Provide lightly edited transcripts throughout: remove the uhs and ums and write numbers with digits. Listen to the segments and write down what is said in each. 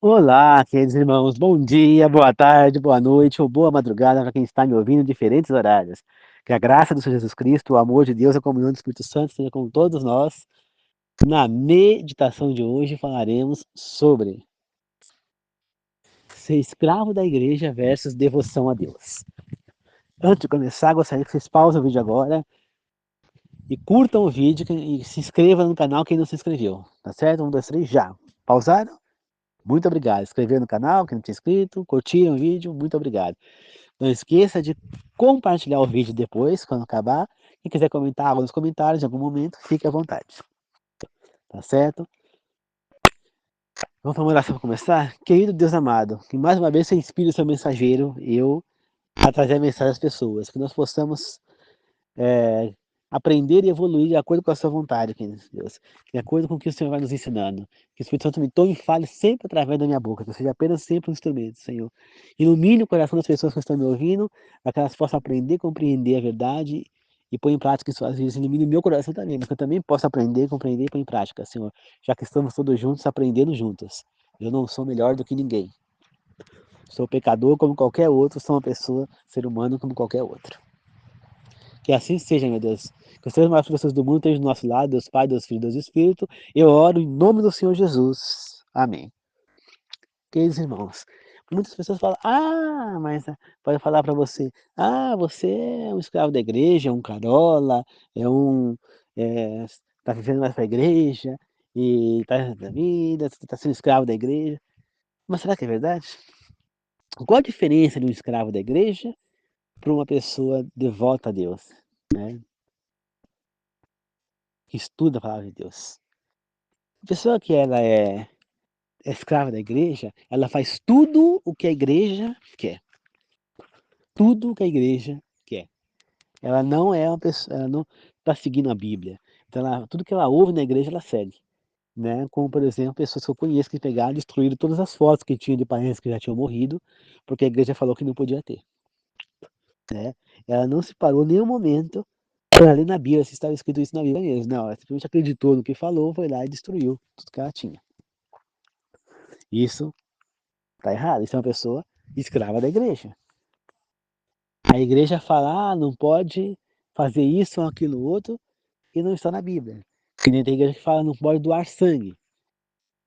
Olá, queridos irmãos, bom dia, boa tarde, boa noite ou boa madrugada para quem está me ouvindo em diferentes horários. Que a graça do Senhor Jesus Cristo, o amor de Deus e a comunhão do Espírito Santo seja com todos nós. Na meditação de hoje falaremos sobre ser escravo da igreja versus devoção a Deus. Antes de começar, gostaria que vocês pausem o vídeo agora e curtam o vídeo e se inscrevam no canal quem não se inscreveu, tá certo? 1, 2, 3, já. Pausaram? Muito obrigado. Inscrever no canal, quem não tinha inscrito, curtiram o vídeo, muito obrigado. Não esqueça de compartilhar o vídeo depois, quando acabar. Quem quiser comentar algo nos comentários em algum momento, fique à vontade. Tá certo? Vamos para uma oração para começar? Querido Deus amado, que mais uma vez você inspire o seu mensageiro, eu, a trazer a mensagem às pessoas. Que nós possamos aprender e evoluir de acordo com a sua vontade, querido Deus. De acordo com o que o Senhor vai nos ensinando. Que o Espírito Santo me tome e fale sempre através da minha boca, que eu seja apenas sempre um instrumento, Senhor. Ilumine o coração das pessoas que estão me ouvindo, para que elas possam aprender, compreender a verdade e pôr em prática em suas vidas. Ilumine o meu coração também, mas que eu também possa aprender, compreender e pôr em prática, Senhor. Já que estamos todos juntos, aprendendo juntos. Eu não sou melhor do que ninguém. Sou pecador como qualquer outro, sou uma pessoa, ser humano como qualquer outro. Que assim seja, meu Deus. Que os três maiores pessoas do mundo estejam do nosso lado, Deus Pai, Deus Filho, Deus Espírito. Eu oro em nome do Senhor Jesus. Amém. Queridos irmãos, muitas pessoas falam, mas pode falar para você, você é um escravo da igreja, um carola, tá vivendo mais para a igreja, e tá da vida, tá sendo escravo da igreja. Mas será que é verdade? Qual a diferença de um escravo da igreja para uma pessoa devota a Deus, né? Que estuda a palavra de Deus? A pessoa que ela é escrava da igreja, ela faz tudo o que a igreja quer. Tudo o que a igreja quer. Ela não é uma pessoa, ela não está seguindo a Bíblia. Então, tudo que ela ouve na igreja, ela segue. Né? Como, por exemplo, pessoas que eu conheço que pegaram e destruíram todas as fotos que tinham de parentes que já tinham morrido, porque a igreja falou que não podia ter. Né? Ela não se parou em nenhum momento para ler na Bíblia se estava escrito isso na Bíblia mesmo. Não, ela simplesmente acreditou no que falou, foi lá e destruiu tudo que ela tinha. Isso tá errado. Isso é uma pessoa escrava da igreja. A igreja fala, não pode fazer isso ou aquilo outro, e não está na Bíblia. Que nem tem igreja que fala, não pode doar sangue.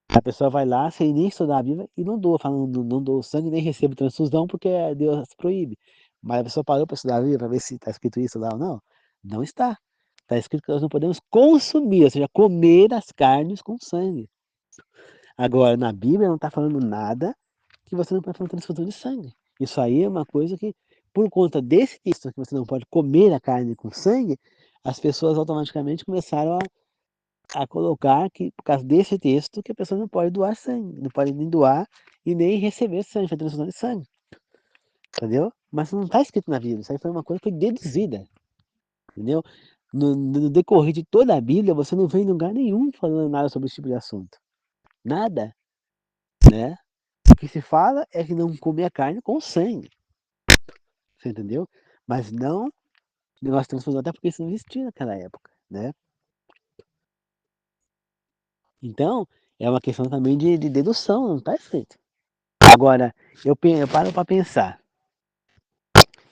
A pessoa vai lá sem nem estudar a Bíblia e não doa, fala, não dou sangue, nem recebo transfusão porque Deus proíbe. Mas a pessoa parou para estudar a Bíblia para ver se está escrito isso lá ou não. Não está. Está escrito que nós não podemos consumir, ou seja, comer as carnes com sangue. Agora, na Bíblia não está falando nada que você não pode fazer transfusão de sangue. Isso aí é uma coisa que, por conta desse texto que você não pode comer a carne com sangue, as pessoas automaticamente começaram a colocar que, por causa desse texto, que a pessoa não pode doar sangue, não pode nem doar e nem receber sangue, fazer transfusão de sangue. Entendeu? Mas não está escrito na Bíblia, isso aí foi uma coisa que foi deduzida. Entendeu? No decorrer de toda a Bíblia, você não vê em lugar nenhum falando nada sobre esse tipo de assunto. Nada, né? O que se fala é que não comer a carne com sangue. Você entendeu? Mas não negócio de transfusão, até porque isso não existia naquela época, né? Então, é uma questão também de dedução, não está escrito. Agora, eu paro para pensar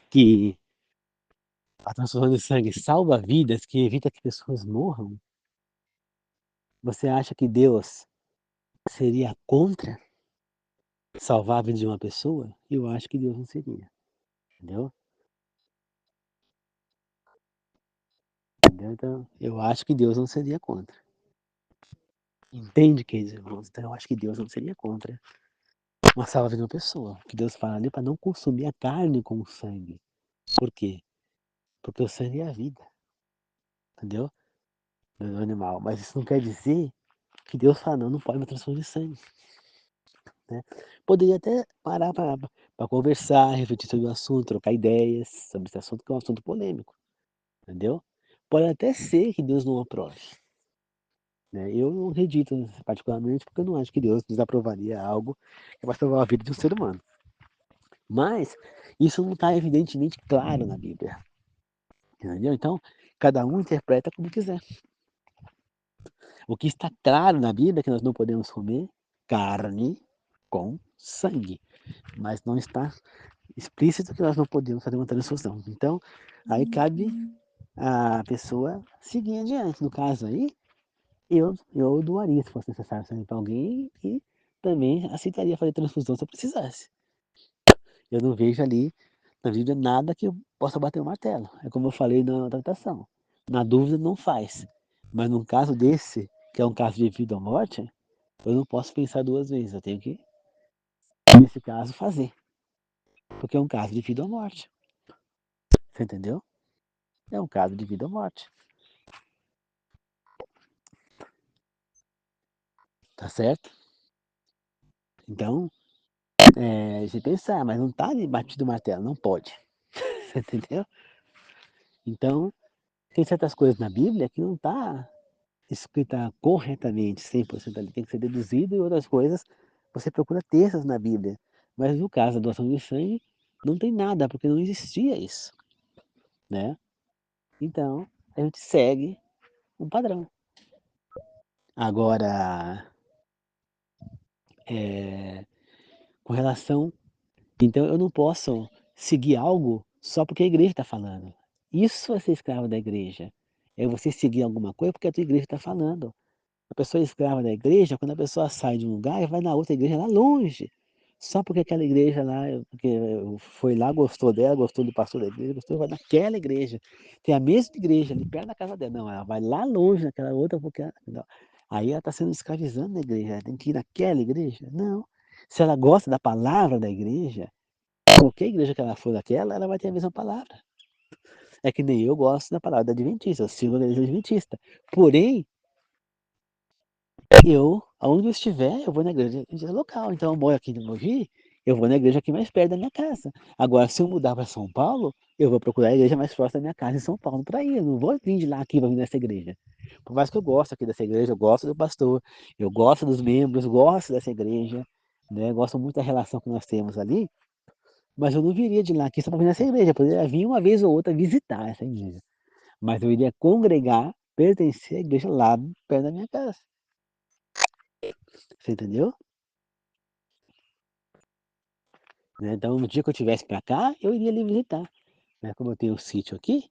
que a transfusão de sangue salva vidas, que evita que pessoas morram. Você acha que Deus seria contra salvar a vida de uma pessoa? Eu acho que Deus não seria, entendeu? Entendeu? Então, eu acho que Deus não seria contra. Entende, queridos irmãos? Então, eu acho que Deus não seria contra uma salva a vida de uma pessoa. O que Deus fala ali para não consumir a carne com o sangue. Por quê? Porque o sangue é a vida, entendeu? Do animal. Mas isso não quer dizer que Deus fala, não pode uma transfusão de sangue. Né? Poderia até parar para conversar, refletir sobre o assunto, trocar ideias sobre esse assunto, que é um assunto polêmico, entendeu? Pode até ser que Deus não aprove. Né? Eu não acredito particularmente, porque eu não acho que Deus desaprovaria algo que vai salvar a vida de um ser humano. Mas isso não está evidentemente claro na Bíblia. Entendeu? Então, cada um interpreta como quiser. O que está claro na Bíblia é que nós não podemos comer carne com sangue. Mas não está explícito que nós não podemos fazer uma transfusão. Então, aí cabe a pessoa seguir adiante. No caso aí, eu doaria, se fosse necessário, sangue para alguém, e também aceitaria fazer transfusão se eu precisasse. Eu não vejo ali na Bíblia nada que eu possa bater o martelo. É como eu falei na tratação. Na dúvida, não faz. Mas num caso desse, que é um caso de vida ou morte, eu não posso pensar duas vezes. Eu tenho que, nesse caso, fazer. Porque é um caso de vida ou morte. Você entendeu? É um caso de vida ou morte. Tá certo? Então, você pensar, mas não está ali batido o martelo, não pode. Você entendeu? Então, tem certas coisas na Bíblia que não está escrita corretamente, 100% ali, tem que ser deduzido, e outras coisas você procura textos na Bíblia. Mas no caso da doação de sangue, não tem nada, porque não existia isso, né? Então, a gente segue um padrão. Agora, com relação... Então, eu não posso seguir algo só porque a igreja está falando. Isso é ser escravo da igreja. É você seguir alguma coisa porque a tua igreja está falando. A pessoa escrava da igreja, quando a pessoa sai de um lugar e vai na outra igreja lá longe. Só porque aquela igreja lá, porque foi lá, gostou dela, gostou do pastor da igreja, gostou, vai naquela igreja. Tem a mesma igreja ali perto da casa dela. Não, ela vai lá longe naquela outra, porque não. Aí ela está sendo escravizando na igreja, ela tem que ir naquela igreja? Não. Se ela gosta da palavra da igreja, qualquer igreja que ela for daquela, ela vai ter a mesma palavra. É que nem eu gosto da palavra da Adventista, eu sigo a igreja Adventista. Porém, aonde eu estiver, eu vou na igreja local. Então, eu moro aqui no Mogi, eu vou na igreja aqui mais perto da minha casa. Agora, se eu mudar para São Paulo, eu vou procurar a igreja mais próxima da minha casa em São Paulo para ir. Eu não vou vir de lá aqui para vir nessa igreja. Por mais que eu goste aqui dessa igreja, eu gosto do pastor, eu gosto dos membros, gosto dessa igreja, né? Gosto muito da relação que nós temos ali, mas eu não viria de lá aqui só para vir nessa igreja. Eu poderia vir uma vez ou outra visitar essa igreja. Mas eu iria congregar, pertencer à igreja lá perto da minha casa. Você entendeu? Né? Então, no dia que eu tivesse para cá, eu iria ali visitar. Né? Como eu tenho um sítio aqui,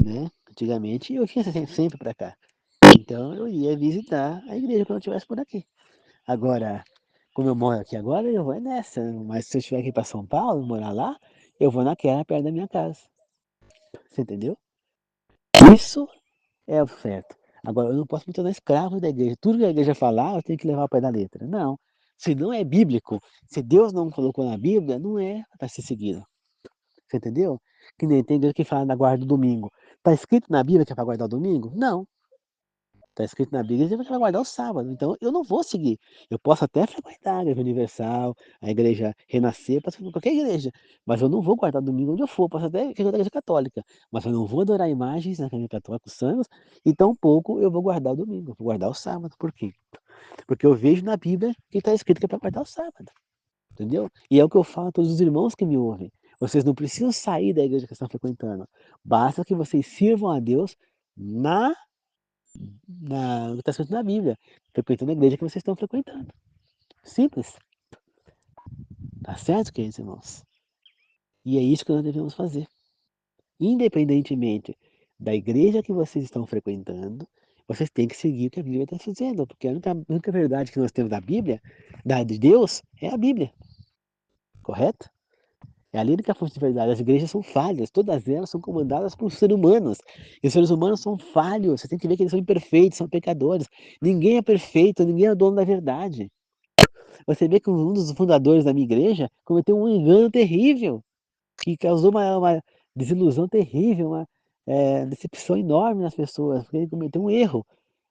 né? Antigamente eu vinha sempre para cá. Então, eu ia visitar a igreja quando eu estivesse por aqui. Agora, como eu moro aqui agora, eu vou nessa. Mas se eu estiver aqui para São Paulo, morar lá, eu vou naquela perto da minha casa. Você entendeu? Isso é o certo. Agora, eu não posso me tornar escravo da igreja. Tudo que a igreja falar, eu tenho que levar ao pé da letra. Não. Se não é bíblico, se Deus não colocou na Bíblia, não é para ser seguido. Você entendeu? Que nem tem igreja que fala da guarda do domingo. Está escrito na Bíblia que é para guardar o domingo? Não. Está escrito na Bíblia que é para guardar o sábado. Então eu não vou seguir. Eu posso até frequentar a Igreja Universal, a Igreja Renascer, posso frequentar qualquer igreja. Mas eu não vou guardar domingo onde eu for. Posso até frequentar a Igreja Católica. Mas eu não vou adorar imagens na Igreja Católica, os santos, e tampouco eu vou guardar o domingo. Eu vou guardar o sábado. Por quê? Porque eu vejo na Bíblia que está escrito que é para guardar o sábado. Entendeu? E é o que eu falo a todos os irmãos que me ouvem. Vocês não precisam sair da igreja que estão frequentando. Basta que vocês sirvam a Deus no que está escrito na Bíblia, frequentando a igreja que vocês estão frequentando. Simples. Tá certo, queridos irmãos? E é isso que nós devemos fazer. Independentemente da igreja que vocês estão frequentando, vocês têm que seguir o que a Bíblia está dizendo, porque a única verdade que nós temos da Bíblia, de Deus, é a Bíblia. Correto? É a única fonte de verdade. As igrejas são falhas, todas elas são comandadas por seres humanos. E os seres humanos são falhos, você tem que ver que eles são imperfeitos, são pecadores. Ninguém é perfeito, ninguém é dono da verdade. Você vê que um dos fundadores da minha igreja cometeu um engano terrível, que causou uma desilusão terrível, uma decepção enorme nas pessoas, porque ele cometeu um erro.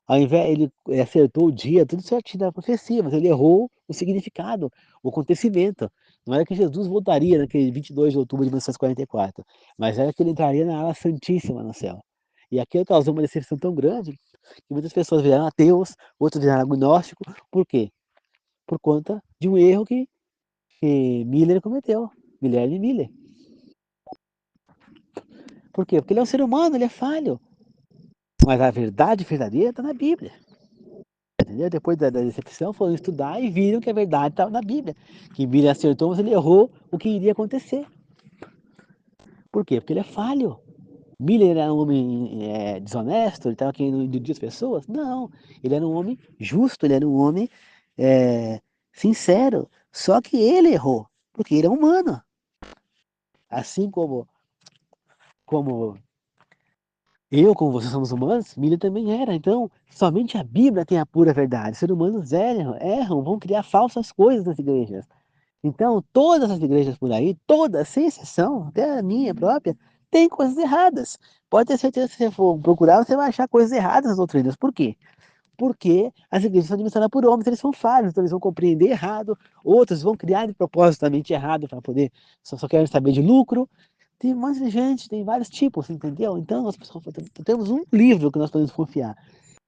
Ao invés, ele acertou o dia, tudo certinho da profecia, mas ele errou o significado, o acontecimento. Não era que Jesus voltaria naquele 22 de outubro de 1944, mas era que ele entraria na ala santíssima no céu. E aquilo causou uma decepção tão grande que muitas pessoas viraram ateus, outros viraram agnósticos. Por quê? Por conta de um erro que Miller cometeu, Guilherme Miller. Por quê? Porque ele é um ser humano, ele é falho. Mas a verdade verdadeira está na Bíblia. entendeu? Depois da decepção, foram estudar e viram que a verdade estava na Bíblia. Que Billy acertou, mas ele errou o que iria acontecer. Por quê? Porque ele é falho. Miller era um homem desonesto, ele estava querendo iludir as pessoas? Não, ele era um homem justo, ele era um homem sincero. Só que ele errou, porque ele é humano. Assim como como vocês somos humanos, Miller também era. Então, somente a Bíblia tem a pura verdade. Os seres humanos erram, vão criar falsas coisas nas igrejas. Então, todas as igrejas por aí, todas, sem exceção, até a minha própria, tem coisas erradas. Pode ter certeza que se você for procurar, você vai achar coisas erradas nas doutrinas. Por quê? Porque as igrejas são administradas por homens, eles são falhos, então eles vão compreender errado, outros vão criar de propositamente errado para poder, só querem saber de lucro. Tem um monte de gente, tem vários tipos, entendeu? Então, nós temos um livro que nós podemos confiar.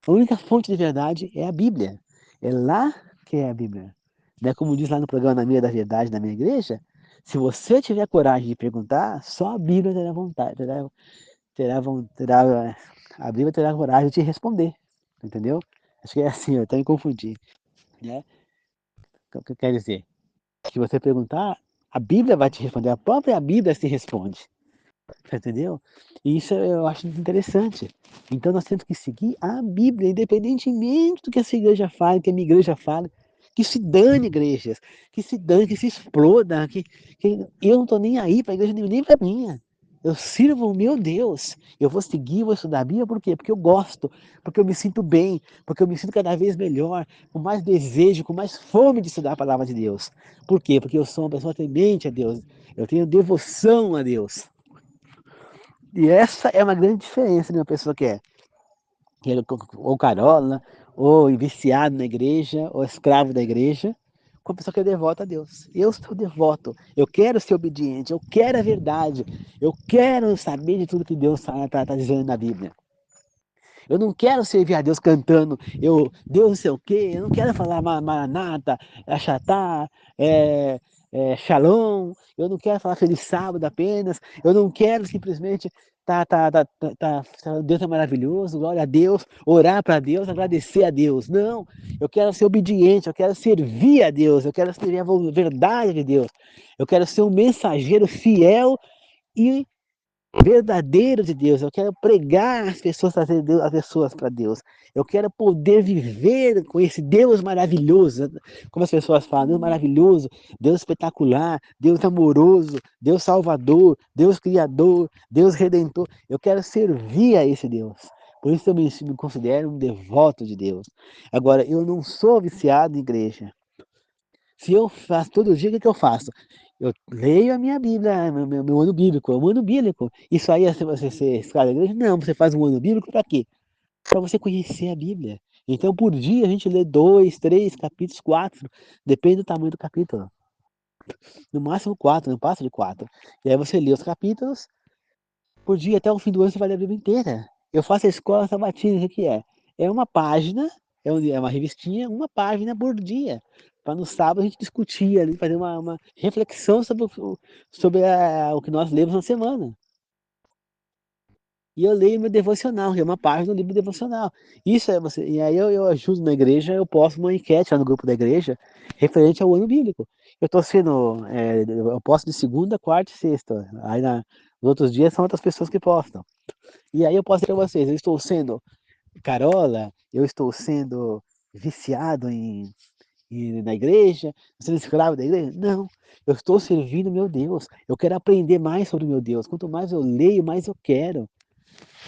A única fonte de verdade é a Bíblia. É lá que é a Bíblia. Né? Como diz lá no programa Na Mira da Verdade da minha igreja, se você tiver coragem de perguntar, só a Bíblia terá vontade, a Bíblia terá coragem de te responder. Entendeu? Acho que é assim, eu até me confundi. Né? O que quer dizer? Se você perguntar, a Bíblia vai te responder, a própria Bíblia se responde. Entendeu? E isso eu acho interessante. Então nós temos que seguir a Bíblia, independentemente do que essa igreja fale, que a minha igreja fale, que se dane igrejas, que se dane, que se exploda, que eu não estou nem aí para a igreja nem para a minha. Eu sirvo o meu Deus. Eu vou seguir, vou estudar a Bíblia, por quê? Porque eu gosto, porque eu me sinto bem, porque eu me sinto cada vez melhor, com mais desejo, com mais fome de estudar a palavra de Deus. Por quê? Porque eu sou uma pessoa temente a Deus. Eu tenho devoção a Deus. E essa é uma grande diferença de uma pessoa que é ou carola, ou viciado na igreja, ou escravo da igreja, com a pessoa que é devota a Deus. Eu sou devoto, eu quero ser obediente, eu quero a verdade, eu quero saber de tudo que Deus está dizendo na Bíblia. Eu não quero servir a Deus cantando, Deus não sei o quê, eu não quero falar Maranata, Achatá, Shalom, eu não quero falar Feliz Sábado apenas, eu não quero simplesmente Deus é maravilhoso, glória a Deus, orar para Deus, agradecer a Deus. Não, eu quero ser obediente, eu quero servir a Deus, eu quero servir a verdade de Deus, eu quero ser um mensageiro fiel e verdadeiro de Deus. Eu quero pregar as pessoas, trazer as pessoas para Deus. Eu quero poder viver com esse Deus maravilhoso, como as pessoas falam, Deus maravilhoso, Deus espetacular, Deus amoroso, Deus salvador, Deus criador, Deus redentor. Eu quero servir a esse Deus. Por isso eu me considero um devoto de Deus. Agora, eu não sou viciado em igreja. Se eu faço todo dia, o que eu faço? Eu leio a minha Bíblia, meu ano bíblico, é um ano bíblico. Isso aí é você ser escravo da igreja? Não, você faz um ano bíblico para quê? Para você conhecer a Bíblia. Então, por dia, a gente lê 2, 3 capítulos, 4, depende do tamanho do capítulo. No máximo 4, não passa de 4. E aí você lê os capítulos, por dia, até o fim do ano, você vai ler a Bíblia inteira. Eu faço a escola sabatina, o que é? É uma página, é uma revistinha, uma página por dia. Para no sábado a gente discutir ali, fazer uma reflexão sobre o que nós lemos na semana. E eu leio meu devocional, que é uma página do livro devocional. Isso é você. E aí eu ajudo na igreja, eu posto uma enquete lá no grupo da igreja, referente ao ano bíblico. Eu estou sendo, eu posto de segunda, quarta e sexta. Aí nos outros dias são outras pessoas que postam. E aí eu posso dizer para vocês, eu estou sendo carola, eu estou sendo viciado na igreja, sendo escravo da igreja? Não, eu estou servindo meu Deus. Eu quero aprender mais sobre meu Deus. Quanto mais eu leio, mais eu quero.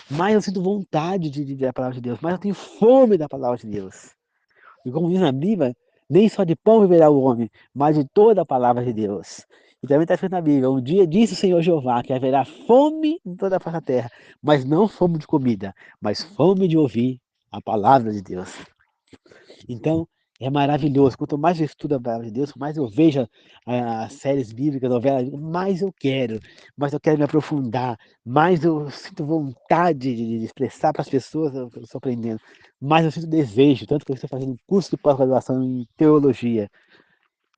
Mais eu sinto vontade da palavra de Deus. Mais eu tenho fome da palavra de Deus. E como diz na Bíblia, nem só de pão viverá o homem, mas de toda a palavra de Deus. E também está escrito na Bíblia, um dia disse o Senhor Jeová que haverá fome em toda a face da terra, mas não fome de comida, mas fome de ouvir a palavra de Deus. Então, é maravilhoso. Quanto mais eu estudo a palavra de Deus, mais eu vejo as séries bíblicas, novelas, mais eu quero me aprofundar, mais eu sinto vontade de expressar para as pessoas o que eu estou aprendendo, mais eu sinto desejo, tanto que eu estou fazendo um curso de pós-graduação em teologia.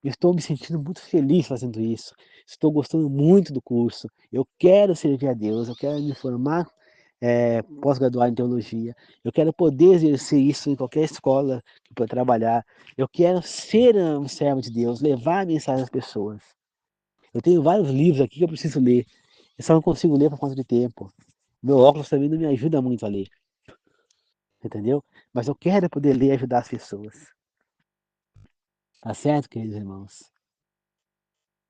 Estou me sentindo muito feliz fazendo isso. Estou gostando muito do curso. Eu quero servir a Deus, eu quero me formar pós-graduar em teologia. Eu quero poder exercer isso em qualquer escola que eu trabalhar. Eu quero ser um servo de Deus, levar a mensagem às pessoas. Eu tenho vários livros aqui que eu preciso ler. Eu só não consigo ler por conta de tempo. Meu óculos também não me ajuda muito a ler. Entendeu? Mas eu quero poder ler e ajudar as pessoas. Tá certo, queridos irmãos?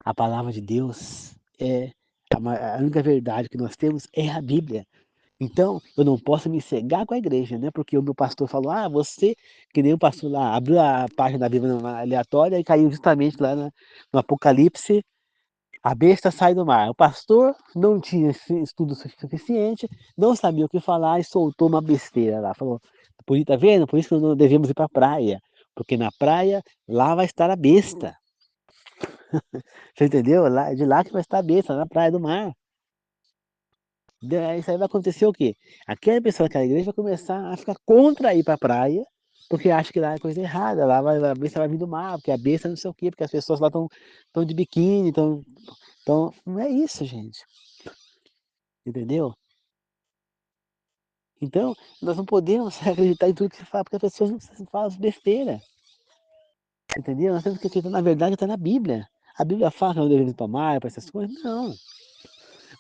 A palavra de Deus é a única verdade que nós temos é a Bíblia. Então, eu não posso me cegar com a igreja, né? Porque o meu pastor falou, você, que nem o pastor lá, abriu a página da Bíblia aleatória e caiu justamente lá no Apocalipse, a besta sai do mar. O pastor não tinha estudo suficiente, não sabia o que falar e soltou uma besteira lá. Falou, tá vendo? Por isso que não devemos ir para a praia, porque na praia, lá vai estar a besta. Você entendeu? De lá que vai estar a besta, na praia do mar. Isso aí vai acontecer o quê? Aquela pessoa daquela igreja vai começar a ficar contra ir para a praia, porque acha que lá é coisa errada, a besta vai vir do mar, porque a besta não sei o quê, porque as pessoas lá estão de biquíni, não é isso, gente. Entendeu? Então, nós não podemos acreditar em tudo que se fala, porque as pessoas não falam besteira. Entendeu? Nós temos que acreditar na verdade que está na Bíblia. A Bíblia fala que não devemos tomar para essas coisas? Não.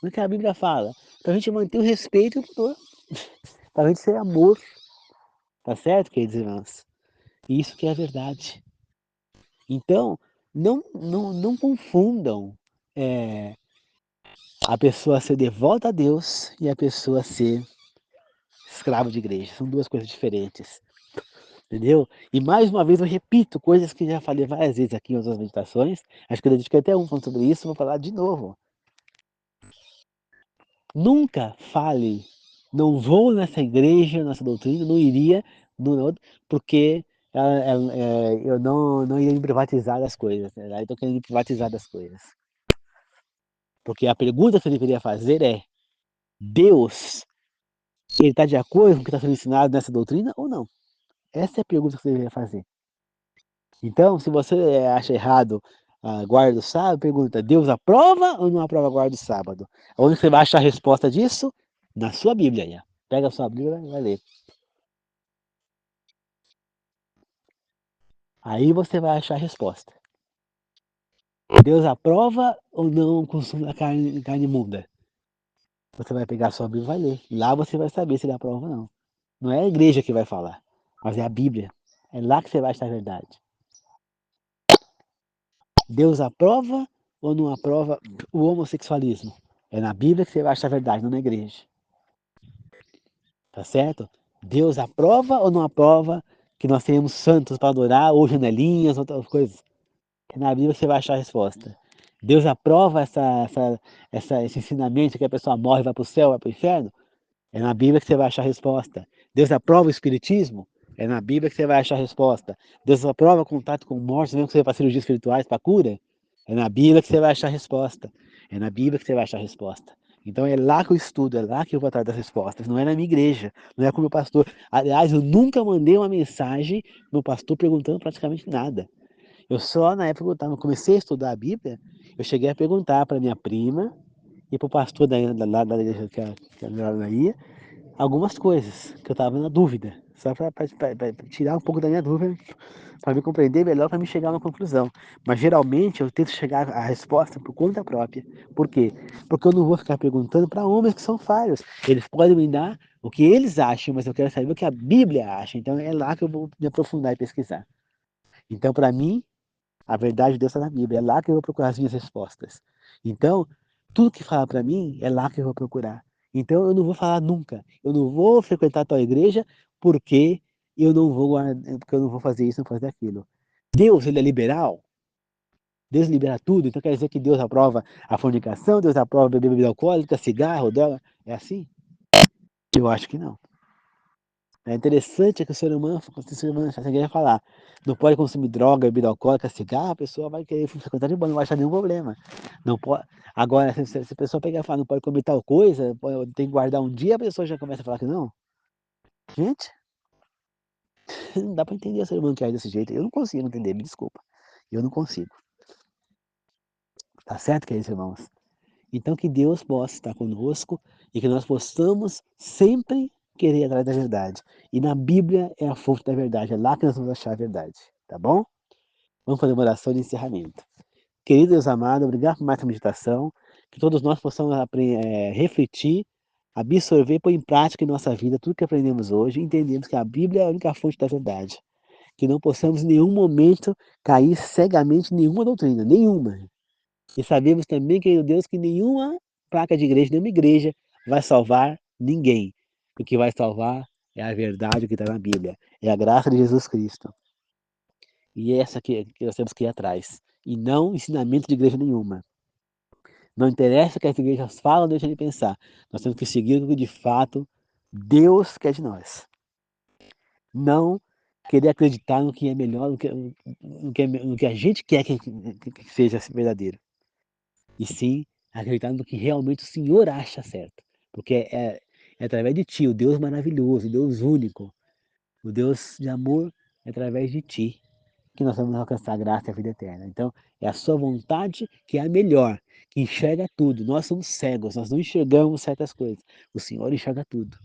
O que a Bíblia fala? Para a gente manter o respeito e o pudor. Para a gente ser amor. Tá certo, queridos irmãos? Isso que é a verdade. Então, não confundam a pessoa ser devota a Deus e a pessoa ser escravo de igreja. São duas coisas diferentes. Entendeu? E mais uma vez eu repito coisas que já falei várias vezes aqui em outras meditações. Acho que eu dediquei até um falando sobre isso, vou falar de novo. Nunca fale, não vou nessa igreja, nessa doutrina, não iria, porque eu não iria me privatizar das coisas. Né? Aí estou querendo me privatizar das coisas. Porque a pergunta que você deveria fazer é: Deus, ele está de acordo com o que está sendo ensinado nessa doutrina ou não? Essa é a pergunta que você deveria fazer. Então, se você acha errado a guarda do sábado, pergunta: Deus aprova ou não aprova a guarda do sábado? Onde você vai achar a resposta disso? Na sua Bíblia. Já. Pega a sua Bíblia e vai ler. Aí você vai achar a resposta. Deus aprova ou não o consumo da carne imunda? Você vai pegar a sua Bíblia e vai ler. Lá você vai saber se ele aprova ou não. Não é a igreja que vai falar, mas é a Bíblia. É lá que você vai achar a verdade. Deus aprova ou não aprova o homossexualismo? É na Bíblia que você vai achar a verdade, não na igreja. Tá certo? Deus aprova ou não aprova que nós tenhamos santos para adorar, ou janelinhas, outras coisas? É na Bíblia que você vai achar a resposta. Deus aprova esse ensinamento que a pessoa morre, vai para o céu, vai para o inferno? É na Bíblia que você vai achar a resposta. Deus aprova o espiritismo? É na Bíblia que você vai achar a resposta. Deus aprova contato com mortos, mesmo que você faça cirurgias espirituais para cura? É na Bíblia que você vai achar a resposta. É na Bíblia que você vai achar a resposta. Então é lá que eu estudo, é lá que eu vou atrás das respostas. Não é na minha igreja, não é com o meu pastor. Aliás, eu nunca mandei uma mensagem no meu pastor perguntando praticamente nada. Eu só, na época que eu comecei a estudar a Bíblia, eu cheguei a perguntar para minha prima e para o pastor da igreja que ela ia, algumas coisas que eu estava na dúvida, só para tirar um pouco da minha dúvida, para me compreender melhor, para me chegar a uma conclusão. Mas geralmente eu tento chegar à resposta por conta própria. Por quê? Porque eu não vou ficar perguntando para homens que são falhos. Eles podem me dar o que eles acham, mas eu quero saber o que a Bíblia acha. Então é lá que eu vou me aprofundar e pesquisar. Então, para mim, a verdade de Deus está na Bíblia. É lá que eu vou procurar as minhas respostas. Então, tudo que fala para mim, é lá que eu vou procurar. Então, eu não vou falar nunca. Eu não vou frequentar a tua igreja porque porque eu não vou fazer isso, não fazer aquilo. Deus, ele é liberal. Deus libera tudo. Então, quer dizer que Deus aprova a fornicação, Deus aprova beber bebida alcoólica, cigarro, droga. É assim? Eu acho que não. É interessante que o ser humano consegue falar, não pode consumir droga, bebida alcoólica, cigarro, a pessoa vai querer frequentar de boa, não vai achar nenhum problema. Não pode. Agora, se a pessoa pegar e falar, não pode comer tal coisa, tem que guardar um dia, a pessoa já começa a falar que não. Gente, não dá para entender o ser humano que é desse jeito. Eu não consigo entender, me desculpa. Eu não consigo. Tá certo, queridos irmãos? Então que Deus possa estar conosco e que nós possamos sempre querer ir atrás da verdade. E na Bíblia é a fonte da verdade, é lá que nós vamos achar a verdade, tá bom? Vamos fazer uma oração de encerramento. Querido Deus amado, obrigado por mais essa meditação, que todos nós possamos refletir, absorver e pôr em prática em nossa vida tudo que aprendemos hoje e entendemos que a Bíblia é a única fonte da verdade. Que não possamos em nenhum momento cair cegamente em nenhuma doutrina, nenhuma. E sabemos também, querido Deus, que nenhuma placa de igreja, nenhuma igreja vai salvar ninguém. O que vai salvar é a verdade que está na Bíblia, é a graça de Jesus Cristo. E é essa que nós temos que ir atrás. E não ensinamento de igreja nenhuma. Não interessa o que as igrejas falam, deixa de pensar. Nós temos que seguir o que de fato Deus quer de nós. Não querer acreditar no que é melhor, no que a gente quer que seja verdadeiro. E sim acreditar no que realmente o Senhor acha certo. Porque é através de Ti, o Deus maravilhoso, o Deus único, o Deus de amor, é através de Ti que nós vamos alcançar a graça e a vida eterna. Então, é a sua vontade que é a melhor, que enxerga tudo. Nós somos cegos, nós não enxergamos certas coisas. O Senhor enxerga tudo.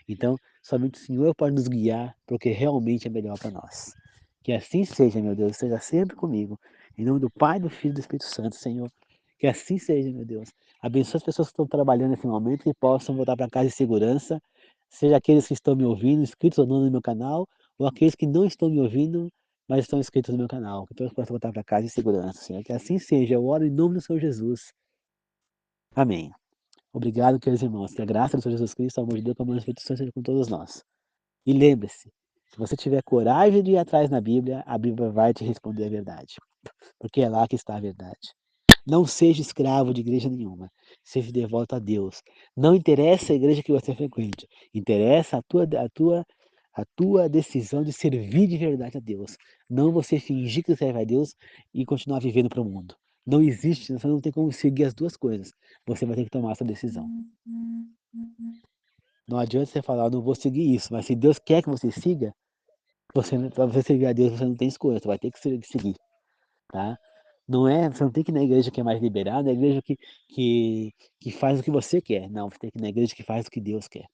Então, somente o Senhor pode nos guiar porque realmente é melhor para nós. Que assim seja, meu Deus, seja sempre comigo. Em nome do Pai, do Filho e do Espírito Santo, Senhor. Que assim seja, meu Deus. Abençoe as pessoas que estão trabalhando nesse momento, que possam voltar para casa em segurança, seja aqueles que estão me ouvindo, inscritos ou não no meu canal, ou aqueles que não estão me ouvindo, mas estão inscritos no meu canal. Que todos possam voltar para casa em segurança, Senhor. Que assim seja. Eu oro em nome do Senhor Jesus. Amém. Obrigado, queridos irmãos. Que a graça do Senhor Jesus Cristo, o amor de Deus, o amor do Espírito Santo seja com todos nós. E lembre-se, se você tiver coragem de ir atrás na Bíblia, a Bíblia vai te responder a verdade. Porque é lá que está a verdade. Não seja escravo de igreja nenhuma. Seja devoto a Deus. Não interessa a igreja que você frequente. Interessa a tua decisão de servir de verdade a Deus. Não você fingir que serve a Deus e continuar vivendo para o mundo. Não existe, você não tem como seguir as duas coisas. Você vai ter que tomar essa decisão. Não adianta você falar, eu não vou seguir isso, mas se Deus quer que você siga, para você servir a Deus, você não tem escolha, você vai ter que seguir, tá? Não é, você não tem que ir na igreja que é mais liberada, é a igreja que faz o que você quer. Não, você tem que ir na igreja que faz o que Deus quer.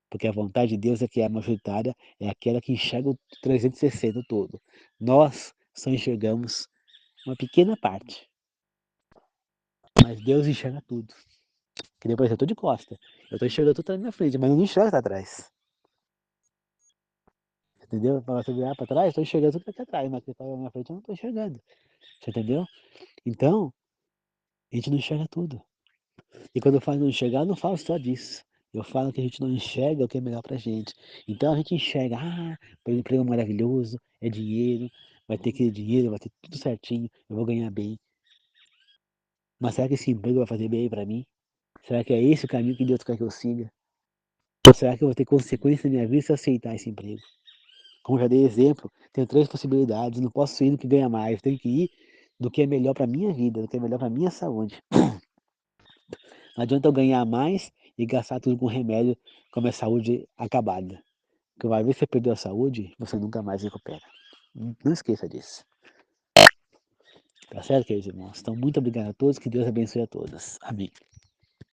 Porque a vontade de Deus é que é a majoritária, é aquela que enxerga o 360 todo. Nós só enxergamos uma pequena parte, mas Deus enxerga tudo. Que depois eu estou de costa, eu estou enxergando tudo na minha frente, mas eu não enxergo atrás. Entendeu? Para você virar para trás, estou enxergando tudo aqui atrás, mas o que está na minha frente eu não estou enxergando. Você entendeu? Então, a gente não enxerga tudo. E quando eu falo não enxergar, eu não falo só disso. Eu falo que a gente não enxerga o que é melhor pra gente. Então a gente enxerga, emprego maravilhoso, é dinheiro, vai ter aquele dinheiro, vai ter tudo certinho, eu vou ganhar bem. Mas será que esse emprego vai fazer bem pra mim? Será que é esse o caminho que Deus quer que eu siga? Ou será que eu vou ter consequência na minha vida se eu aceitar esse emprego? Como eu já dei exemplo, tenho três possibilidades, não posso ir no que ganha mais, tenho que ir do que é melhor pra minha vida, do que é melhor pra minha saúde. Não adianta eu ganhar mais e gastar tudo com remédio com a minha saúde acabada. Porque uma vez que você perdeu a saúde, você nunca mais recupera. Não esqueça disso. Tá certo, queridos irmãos? Então, muito obrigado a todos. Que Deus abençoe a todos. Amém.